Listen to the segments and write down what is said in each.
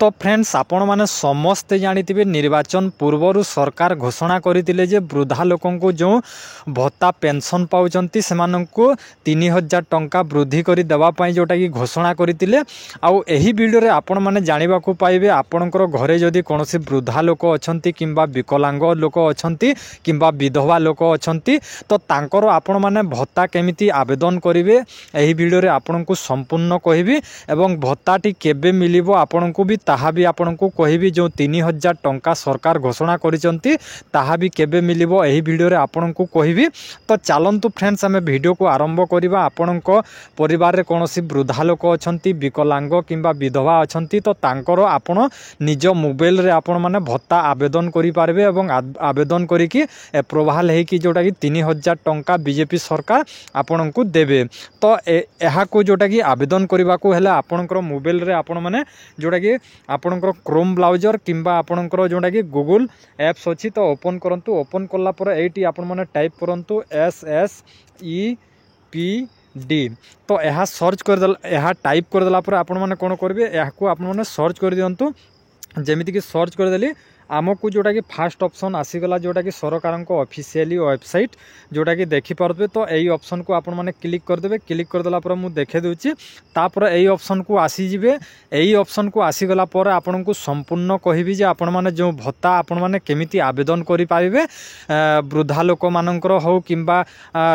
तो फ्रेंड्स आपण मैंने समस्ते जानी निर्वाचन पूर्वर सरकार घोषणा करते जे वृद्धा लोक जो भत्ता पेंशन पाँच से 3000 टंका वृद्धि कर देवाई जोटा कि घोषणा करते आउ एही वीडियो आपण मैंने जानवा पाइबे आपणकर घरे जदि कौन वृद्धा लोक अच्छा कि विकलांग लोक अच्छा कि विधवा लोक अच्छा तो तांकर आपण मैंने भत्ता केमिति आवेदन करेंगे यही वीडियो आपण को संपूर्ण कहबी एवं भत्ताटी केबे मिलिबो आपण को भी ताहा भी आपण को कहबी जो 3000 टंका सरकार घोषणा करिसंती ताहा भी केबे मिलिबो एही वीडियो रे आपण को कहबी। तो चलंतु फ्रेंड्स आमे वीडियो को आरंभ करिबा। आपणको परिवार रे कोनोसी वृद्धा लोक अछंती विकलांग किंबा विधवा अछंती तो तांकर आपण निज मोबाइल रे आपण माने भत्ता आवेदन करि पारबे एवं आवेदन करिकि अप्रूवल हे कि जोटा कि 3000 टंका बीजेपी सरकार आपण को देबे। तो एहा को जोटा कि आवेदन करबा को हेला आपणकर मोबाइल रे आपण माने जोटा कि आपणकर क्रोम ब्राउजर किंबा आपणकर जोटा कि गूगल एप्स अछि तो ओपन करंतु। ओपन करला पर एटी आपण माने टाइप करंतु SSEPD तो यह सर्च कर यह टाइप करदेला पर आपण माने कोन करबे यह को आपण माने सर्च कर दियंतु। जेमिति कि सर्च कर देली आमको जोटा कि फास्ट ऑप्शन आसीगला जोटा कि सरकार को ऑफिशियली वेबसाइट जोटा कि देखि पारबे। तो यही ऑप्शन को आपण माने क्लिक कर देबे। क्लिक कर देला पर मु देखे दोची तापर यही ऑप्शन को आसी जिवे। यही ऑप्शन को आसीगला पर आपण को संपूर्ण कहबी जे आपण माने जो भत्ता आपण माने केमिति आवेदन करि पारिबे वृद्धा लोक मानकर हो किंबा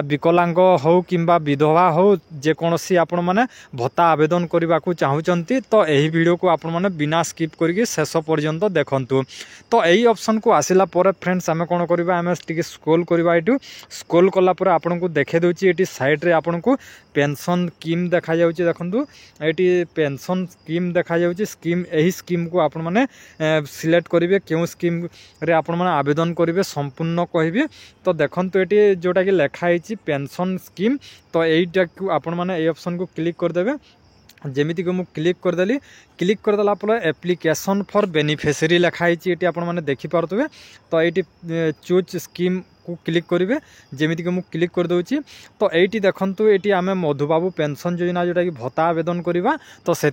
विकलांग हो किंबा विधवा हो जे कोनोसी आपण माने भत्ता आवेदन करबा को चाहुचंती तो यही वीडियो को आपण माने बिना स्किप करके शेष पर्यंत देखंतु। तो यही ऑप्शन को आसिला पर फ्रेंड्स आमे कोन करबा आमे टिके स्क्रॉल करबा। एटू स्क्रॉल कला पर आपन को देखे दोची एटी साइड रे आपन को पेंशन स्कीम देखा जाउची। देखंतु एटी पेंशन स्कीम देखा जाउची। स्कीम एही स्कीम को आपन माने सिलेक्ट करिवे केउ स्कीम रे आपन माने आवेदन करिवे संपूर्ण कहबे। तो देखंतु एटी जोटा कि लेखा आइची पेंशन स्कीम तो एईटा को आपन माने ए ऑप्शन को क्लिक कर देबे। जेमिति को मु क्लिक करदेली। क्लिक करदेला पर एप्लिकेशन फॉर बेनिफिशियरी लिखाई ये आपण मैंने देखी पारे। तो ये चूज स्कीम को क्लिक करेंगे जेमिति कि मु क्लिक कर दूची। तो ये देखंतु ये आम मधुबाबू पेंशन योजना जोटा कि भत्ता आवेदन करवा तो से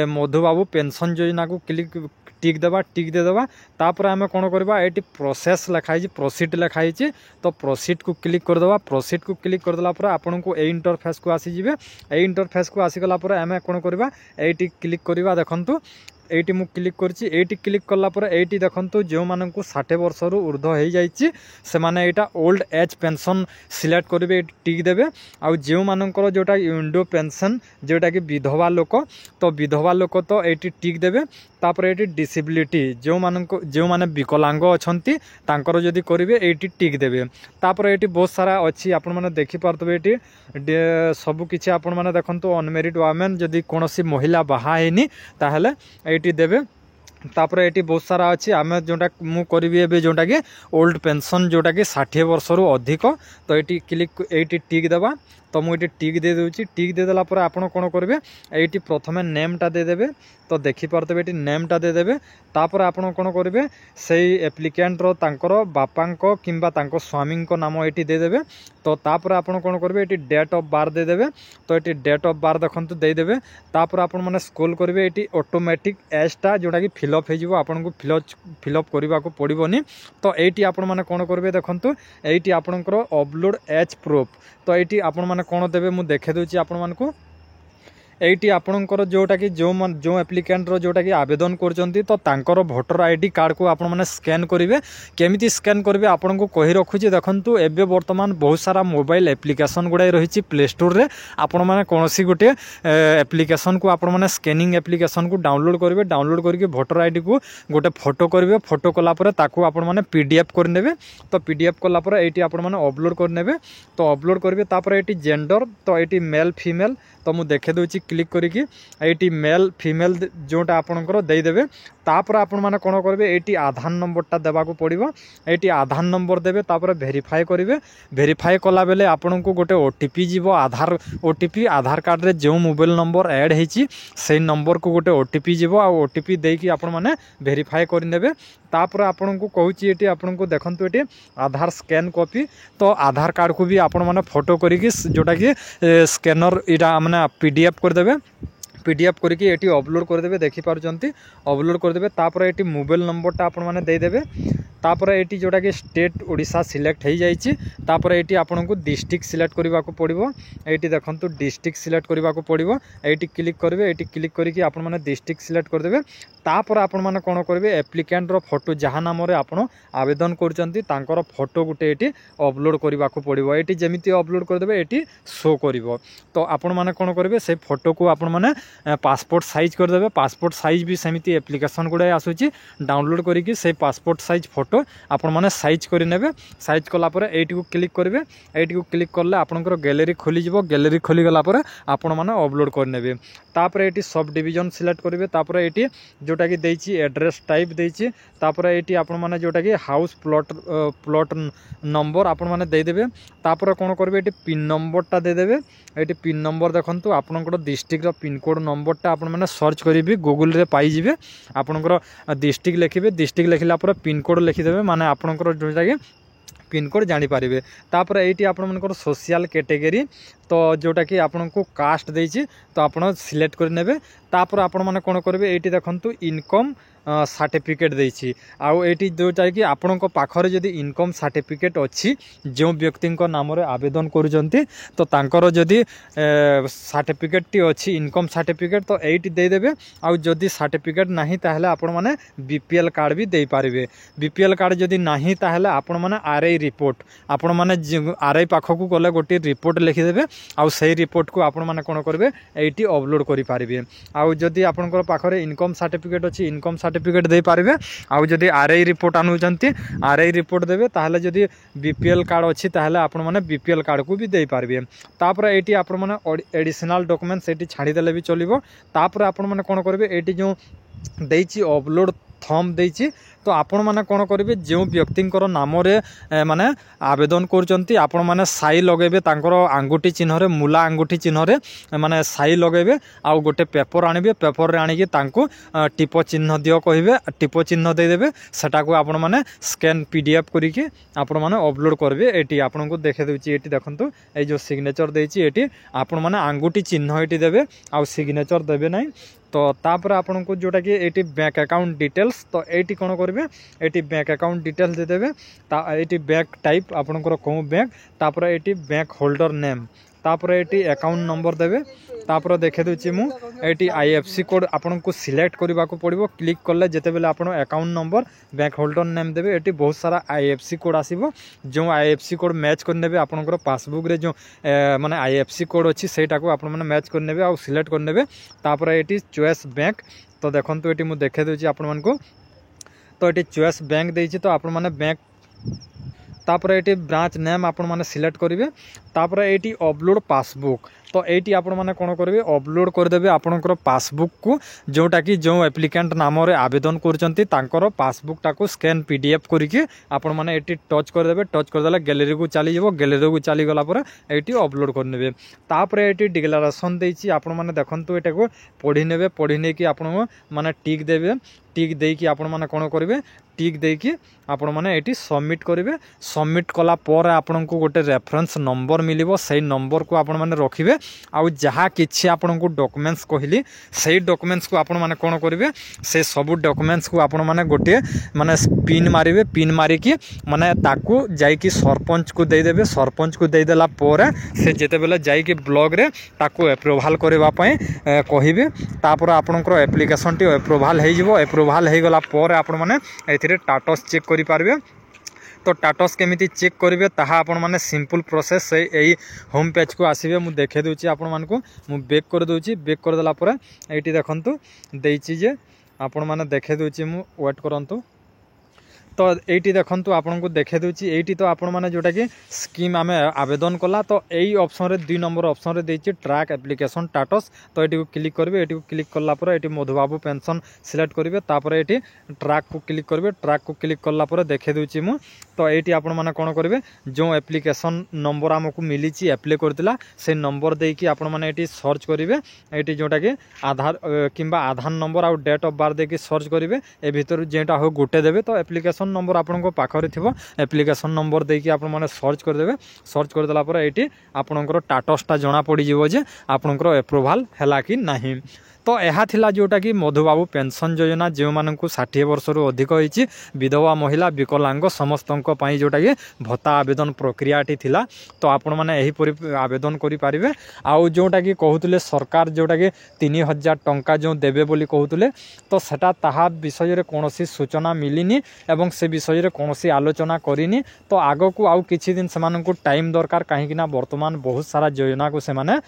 मधुबाबू पेंशन योजना को क्लिक टिक देवा। टिक दे देवा तापर आम कौन करवा ये प्रोसेस लिखाई प्रोसीड लिखाई तो प्रोसीड को क्लिक कर देवा। प्रोसीड को क्लिक करदेला पर आपन को ए इंटरफेस को आसीजिवे। ए इंटरफेस को आसीगला पर आम कौन करवा ये क्लिक करवा। देखंतु एटी मु क्लिक करछि। एटी क्लिक कला पर एटी देखंतु जो माननकु 60 वर्ष रु ऊर्ध्व हो जाइछि से माने एटा ओल्ड एज पेंशन सिलेक्ट करिवे टिक देबे। आ जो माननकर जोटा विंडो पेंशन जोटा कि विधवा लोक तो विधवा लोक तो एटी टिक देबे। तापर एटी डिसेबिलिटी जो माने विकलांग अछंती तांकर जदि करिवे एटी टिक देबे। तापर एटी बहुत सारा अछि आपण माने देखि पारतबे। एटी सब किछि आपण माने देखंतु अनमेरिड वुमेन जदि कोनोसी महिला बाहा हेनी ताहले एटी देबे। तापर एटी बहुत सारा अच्छी आम जोटा मु करी एबे जोटा कि ओल्ड पेंशन जोटा कि 60 वर्ष रु अधिक तो ये क्लिक एटी टिक देवा। तो मुझे टिक दे दूची। टिक दे देला पर आपण कोन करबे एटी प्रथमे नेमटा दे देबे। तो देखि पारतबे एटी नेमटा दे देबे। तापर आपण कोन करबे सेही एप्लिकेंट रो तांकर बापांको किंबा तांको स्वामींको नाम एटी दे देबे। तो तापर आपण कोन करबे एटी डेट ऑफ बर्थ दे देबे। तो एटी डेट ऑफ बर्थ देखंतु दे देबे। तापर आपण माने स्क्रॉल करबे एटी ऑटोमेटिक एजटा जोटा कि फिलअप हे जिवो आपण को फिलअप करबा को पड़िबोनी। तो एटी आपण माने कोन करबे देखंतु एटी आपणकर अपलोड एज प्रूफ। तो एटी आपण माने कोन देबे मु देखे दोची आपण मानकु एटी आपणकर जोटा कि जो एप्लिकेंट रो जोटा कि आवेदन करचंती तो तांकर वोटर आईडी कार्ड को आपण माने स्कैन करिवे। केमिति स्कैन करिवे आपण को कहि रखुची। देखंतु एबे वर्तमान बहुत सारा मोबाइल एप्लिकेशन गुडा रहिची प्ले स्टोर रे। आपण माने कोनोसी गोटे एप्लिकेशन को आपण माने स्कैनिंग एप्लिकेशन को डाउनलोड करिवे। डाउनलोड करके वोटर आईडी को गोटे फोटो करिवे। फोटो कला पर ताकू आपण माने पीडीएफ कर नेबे। तो पीडीएफ कला पर एटी आपण माने अपलोड कर नेबे। तो अपलोड करिवे तापर एटी जेंडर तो एटी मेल फीमेल तो मु देखे दोची क्लिक करिकी एटी मेल फीमेल जोटा आपणकर दे देबे। तापर आपण माने कोन करबे एटी आधार नंबरटा देबा को पड़िबो। एटी आधार नंबर देबे तापर वेरीफाई करिवे। वेरीफाई कला बेले आपण को गोटे ओटीपी जीवो। आधार ओटीपी आधार कार्ड रे जो मोबाइल नंबर ऐड हेची सेही नंबर को गोटे ओटीपी जीवो। आ ओटीपी देकी आपण माने वेरीफाई करि नेबे। तापर आपण को कहूची एटी आपण को देखंतु एटी आधार स्कैन कॉपी तो आधार कार्ड को भी आपण माने फोटो करिकी जोटा कि स्कैनर इरा माने पीडीएफ कर देबे। पीडीएफ करके ये अपलोड करदे देखिपार अपलोड करदे तापर ये मोबाइल नंबरटा आपण मैंने देदेवे तापर ये जोटा कि स्टेट ओडिशा सिलेक्ट हो जापर ये आपन को डिस्ट्रिक्ट सिलेक्ट करने को पड़ो ये देखो डिस्ट्रिक्ट सिलेक्ट करने को पड़ो ये क्लिक करेंगे ये क्लिक करके आपण मैंने डिस्ट्रिक्ट सिलेक्ट करदे तापर आपण मैंने कौन करेंगे एप्लिकेंटर फोटो जहाँ नाम आपड़ आवेदन कर फोटो गोटे ये अपलोड करने को पड़ो ये जमी अपलोड करदे ये शो कर तो आपण मैंने कौन करेंगे से फोटो को आपण मैंने पासपोर्ट साइज करदे पासपोर्ट साइज भी सेमती एप्लिकेशन गुड़ाए आसूची डाउनलोड करके से पासपोर्ट साइज फोटो आपण मैंने साइज करे साइज कलापर ये क्लिक करेंगे ये क्लिक कले आपंकर गैलेरी खोलीज गैलेरी खोलीगला आपण मैंने अपलोड करने तापर ये सब डिविजन सिलेक्ट करेंगे तापर ये जोटा कि देछि एड्रेस टाइप देछि तापर ये आपण मैंने जोटा कि हाउस प्लॉट नंबर आपण मैंने देदेवे तापर कौन करेंगे ये पिन नंबरटा देदेवे ये पिन नंबर देखो आपंकर डिस्ट्रिक्ट पिनकोड नंबरटा आपण मैंने सर्च करी गूगल रे पाइबे आपंकर डिस्ट्रिक्ट लिखिए डिस्ट्रिक्ट लिखला पिनकोड लिखिदेवे माने आपंकर जोटा कि पिनकोड जानीपारे तापर ये आपंकर सोशल कैटेगरी तो जोटा कि आपन को कास्ट देछि तो आपन सिलेक्ट कर नेबे तापर आपण माने कोन करबे एटी देखंतु इनकम सर्टिफिकेट देछि आउ एटी जोटा कि आपन को पाखरे जदी इनकम सर्टिफिकेट अछि जो व्यक्ति को नाम रे आवेदन करूजंती तो तांकर जदी सर्टिफिकेट टी अछि इनकम सर्टिफिकेट तो एटी दे देबे आउ जदी सर्टिफिकेट नाही ताहले आपण माने बीपीएल कार्ड भी दे पारिबे बीपीएल कार्ड जदी नाही ताहले आपण माने आरआई रिपोर्ट आपण माने आरआई पाखकु गले गोटी रिपोर्ट लिखि देबे आउ सही रिपोर्ट को आपण माने कोन करबे एटी अपलोड करि पारिबे आउ जदी आपनकर पाखरे इनकम सर्टिफिकेट अछि इनकम सर्टिफिकेट दे पारिबे आउ जदी आरआई रिपोर्ट आनुचंती आरआई रिपोर्ट देबे ताहले जदी बीपीएल कार्ड अछि ताहले आपण माने बीपीएल कार्ड को भी दे पारिबे तापर एटी आपण माने एडिशनल डॉक्यूमेंट्स एटी छाडी देले भी चलिबो तापर आपण माने कोन करबे एटी जो देछि अपलोड थंब देछि तो आपण माने कोन करिवे जो व्यक्तिंकर नाम रे माने आवेदन करचंती आपण माने साई लगेबे तांकर आंगुठी चिन्ह रे मूला आंगुठी चिन्ह रे माने साई लगेबे आउ गोटे पेपर आनिबे पेपर रे आनिके तांको टिप चिन्ह दियो कहिबे टिप चिन्ह दे देबे सेटा को आपण माने स्कैन पीडीएफ करिके आपण माने अपलोड करबे एटी आपण को देखे देउची एटी देखंतु ए जो सिग्नेचर देछि एटी आपण माने आंगुठी चिन्ह एटी देबे आउ सिग्नेचर देबे नै तो तापर आपन को जोटा कि एटी बैंक अकाउंट डिटेल्स तो एटी कोन करबे एटी बैंक अकाउंट डिटेल्स दे देबे एटी बैंक टाइप आपनकर को बैंक तापर एटी बैंक होल्डर नेम तापर एटी अकाउंट नंबर देबे तापर देखे दूची मु एटी आईएफसी कोड आपन को सिलेक्ट करबा को पड़िबो क्लिक करले जेते बेले आपन account number bank holder name देबे एटी बहुत सारा आईएफसी कोड आसीबो जो आईएफसी कोड मैच कर नेबे आपनकर पासबुक रे जो माने आईएफसी कोड अछि सेटा को आपन माने मैच कर नेबे आ सिलेक्ट कर नेबे तापर एटी चॉइस बैंक तो देखंतु एटी मु देखे दूची आपन मन को तो ये चॉइस बैंक देछि तो आपण माने बैंक तापर ये ब्रांच नेम आपण माने सिलेक्ट करेंगे तापर ये अपलोड पासबुक तो ये आपण माने कोन करेंगे अपलोड करदेबे आपनकर पासबुक को जोटा कि जो एप्लिकेंट नाम रे आवेदन करचंती तांकर पासबुक टाको स्कैन पीडीएफ करके आपण माने एटी टच करदेबे टच करदेला गैलरी को चली जबो गैलरी को चली गला पर एटी अपलोड कर नेबे तापर एटी डिक्लेरेशन देछि आपण माने देखंतु एटा को पढी नेबे पढी ने कि आपण माने टिक देबे टिक देई कि आपण माने कोन करिवे टिक देई कि आपण माने एटी सबमिट करिवे सबमिट कला पर आपण को गोटे रेफरेंस नंबर मिलिबो सेही नंबर को आपण माने रखिबे आउ जहाँ किछि आपण को डॉक्यूमेंट्स कहली सेही डॉक्यूमेंट्स को आपण माने कोन करिवे से सब डॉक्यूमेंट्स को आपण माने गोटे माने पिन मारिवे पिन मारी कि माने ताकू जाई कि सरपंच को दे देबे सरपंच को दे देला पर से जेते बेले जाई कि ब्लॉग रे ताकू अप्रूवल करबा पई कहिबे तापर आपनकर एप्लिकेशन टी अप्रूवल हे जिवो अप्रूवल हे गला पर आपण माने एथिरे स्टेटस चेक करि पारबे तो स्टेटस केमिति चेक करेंगे ताहा आपण माने सिंपल प्रोसेस से यही होम पेज को आसीबे मु देखे दूची आपण मान को मु बैक कर दूची बैक कर देला पर एटी देखंतु देछि जे आपण माने देखे दूची मु वेट करंतु तो ये देखंतु आपन को देखे दूची एटी तो आपण माने जोटा कि स्कीम आमे आवेदन कला तो यही ऑप्शन रे 2 नंबर ऑप्शन रे देछि ट्रैक एप्लिकेशन स्टेटस तो एटी को क्लिक करबे एटी को क्लिक करला पर एटी मधुबाबू पेंशन सिलेक्ट करबे तापर एटी ट्रैक को क्लिक करबे ट्रैक को क्लिक करला पर देखे दूची मु तो एटी आपण माने कोन करबे जो एप्लिकेशन नंबर हमकु मिलिछि अप्लाई करतिला से नंबर देई कि आपण माने एटी सर्च करबे एटी जोटा कि आधार किंबा आधार नंबर आ डेट ऑफ बर्थ दे कि सर्च करबे ए भीतर जेटा हो गोटे देबे तो एप्लिकेशन नंबर आपण को पाखरे थिबो एप्लिकेशन नंबर दे कि आपण माने सर्च कर देबे सर्च कर देला पर एटी आपनकर स्टेटस ता जणा पड़ी जिवो जे आपनकर अप्रूवल हैला कि नाही तो यह थिला जोटा कि मधुबाबू पेंशन योजना जो मानक 60 वर्ष रु अधिक होइछि विधवा महिला विकलांग समस्त जोटा कि भत्ता आवेदन प्रक्रियाटी थिला। तो आपण मैंने यही आवेदन करें आउ जोटा कि कहते सरकार जोटा कि 3000 टंका जो देवे बोली कहते तो सेटा ताहा विषय रे कौन सूचना मिलनी एवं से विषय रे कौन आलोचना करनी। तो आग को आउ किछि दिन से टाइम दरकार कहीं वर्तमान बहुत सारा योजना को से माने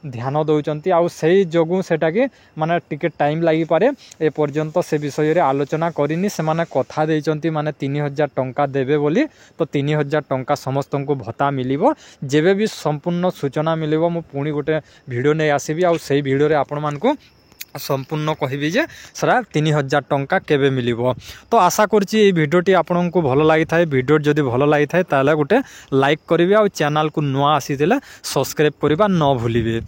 ध्यान दौरान आउ से जोगु सेटा कि माने टिके टाइम लगी पारे ए पर्यंत से विषय रे आलोचना करनी से माने कथा देइचंती माने 3000 टंका देवे बोली। तो 3000 टंका समस्त को भत्ता मिलिबो जेबे भी संपूर्ण सूचना मिलिबो मु पुणी गोटे वीडियो नहीं आसीबी आउ से वीडियो रे आपण मानकु संपूर्ण कहबी जे सरा 3000 टंका केबे मिलिबो। तो आशा करछि ए वीडियोटी आपनकु भलो लागि थाए वीडियो जदि भलो लागि थाए ताले गोटे लाइक करिवे आ चैनल को नुआ आसीथिले सब्सक्राइब करिबा न भूलिबे।